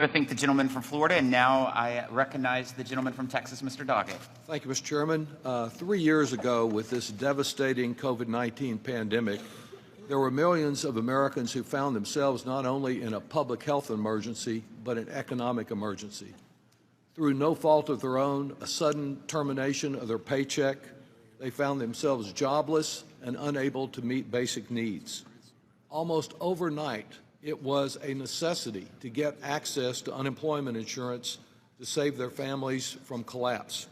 I thank the gentleman from Florida, and now I recognize the gentleman from Texas, Mr. Doggett. Thank you, Mr. Chairman. 3 years ago, with this devastating COVID-19 pandemic, there were millions of Americans who found themselves not only in a public health emergency, but an economic emergency. Through no fault of their own, a sudden termination of their paycheck, they found themselves jobless and unable to meet basic needs. Almost overnight, it was a necessity to get access to unemployment insurance to save their families from collapse.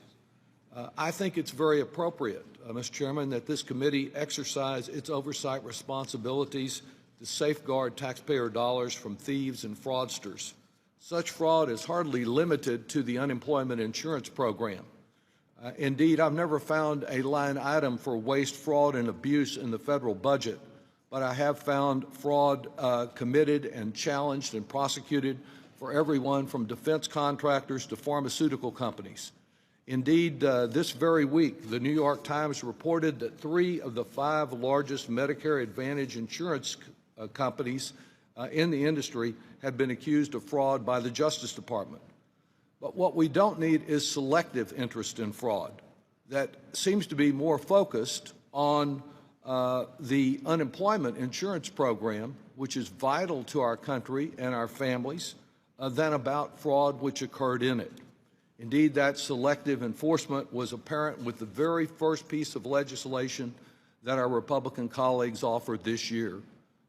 I think it's very appropriate, Mr. Chairman, that this committee exercise its oversight responsibilities to safeguard taxpayer dollars from thieves and fraudsters. Such fraud is hardly limited to the unemployment insurance program. Indeed, I've never found a line item for waste, fraud, and abuse in the federal budget, but I have found fraud committed and challenged and prosecuted for everyone from defense contractors to pharmaceutical companies. Indeed, this very week, the New York Times reported that 3 of the 5 largest Medicare Advantage insurance companies in the industry had been accused of fraud by the Justice Department. But what we don't need is selective interest in fraud that seems to be more focused on the unemployment insurance program, which is vital to our country and our families, than about fraud which occurred in it. Indeed, that selective enforcement was apparent with the very first piece of legislation that our Republican colleagues offered this year,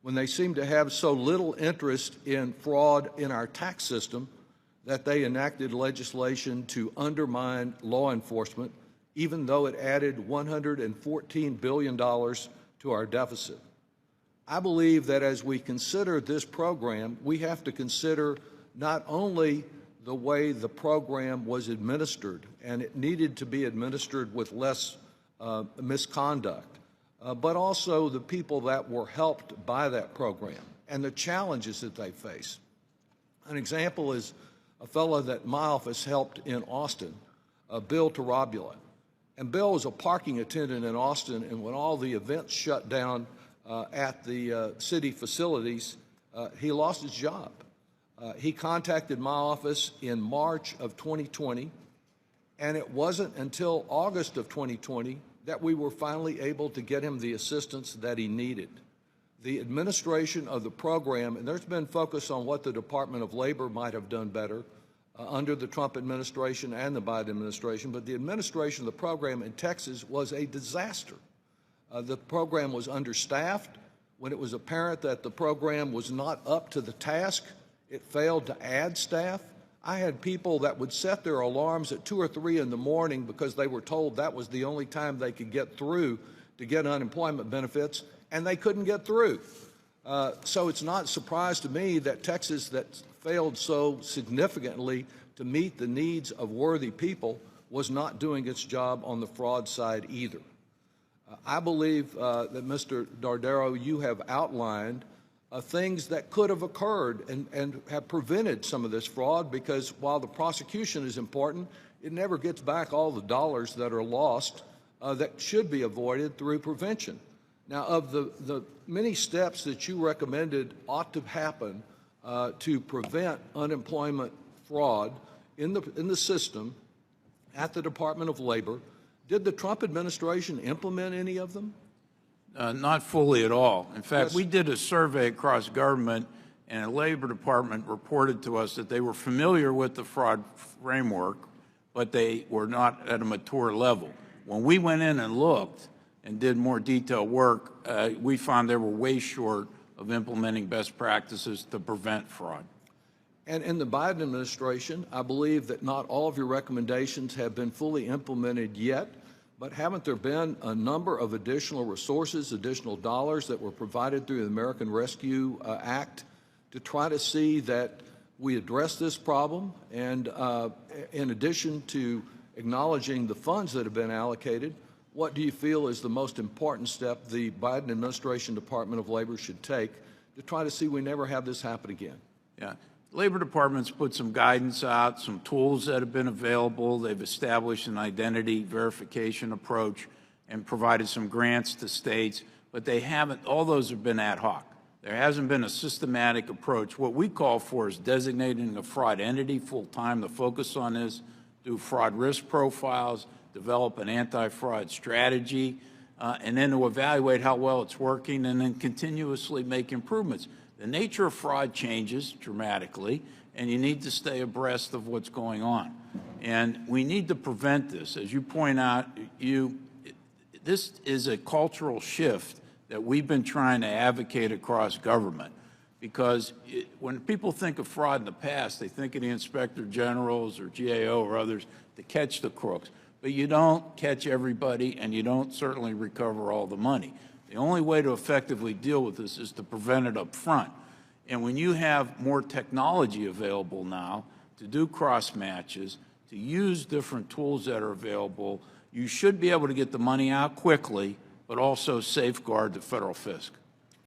when they seemed to have so little interest in fraud in our tax system that they enacted legislation to undermine law enforcement, even though it added $114 billion to our deficit. I believe that as we consider this program, we have to consider not only the way the program was administered, and it needed to be administered with less misconduct, but also the people that were helped by that program and the challenges that they face. An example is a fellow that my office helped in Austin, Bill Tarabula. And Bill was a parking attendant in Austin, and when all the events shut down at the city facilities, he lost his job. He contacted my office in March of 2020, and it wasn't until August of 2020 that we were finally able to get him the assistance that he needed. The administration of the program, and there's been focus on what the Department of Labor might have done better under the Trump administration and the Biden administration, but the administration of the program in Texas was a disaster. The program was understaffed. When it was apparent that the program was not up to the task, it failed to add staff. I had people that would set their alarms at 2 or 3 in the morning because they were told that was the only time they could get through to get unemployment benefits, and they couldn't get through. So it's not a surprise to me that Texas, that failed so significantly to meet the needs of worthy people, was not doing its job on the fraud side either. I believe that, Mr. Dardero, you have outlined things that could have occurred and have prevented some of this fraud, because while the prosecution is important, it never gets back all the dollars that are lost that should be avoided through prevention. Now, of the many steps that you recommended ought to happen to prevent unemployment fraud in the system at the Department of Labor, did the Trump administration implement any of them? Not fully at all. In fact, Yes. we did a survey across government, and the Labor Department reported to us that they were familiar with the fraud framework, but they were not at a mature level. When we went in and looked and did more detailed work, we found they were way short of implementing best practices to prevent fraud. And in the Biden administration, I believe that not all of your recommendations have been fully implemented yet, but haven't there been a number of additional resources, additional dollars that were provided through the American Rescue Act to try to see that we address this problem? And in addition to acknowledging the funds that have been allocated, what do you feel is the most important step the Biden administration Department of Labor should take to try to see we never have this happen again? Yeah. Labor Department's put some guidance out, some tools that have been available. They've established an identity verification approach and provided some grants to states, but they haven't, all those have been ad hoc. There hasn't been a systematic approach. What we call for is designating a fraud entity full-time to focus on this, do fraud risk profiles, develop an anti-fraud strategy, and then to evaluate how well it's working and then continuously make improvements. The nature of fraud changes dramatically, and you need to stay abreast of what's going on. And we need to prevent this. As you point out, this is a cultural shift that we've been trying to advocate across government, because when people think of fraud in the past, they think of the inspector generals or GAO or others to catch the crooks. But you don't catch everybody, and you don't certainly recover all the money. The only way to effectively deal with this is to prevent it up front. And when you have more technology available now to do cross matches, to use different tools that are available, you should be able to get the money out quickly, but also safeguard the federal fisc.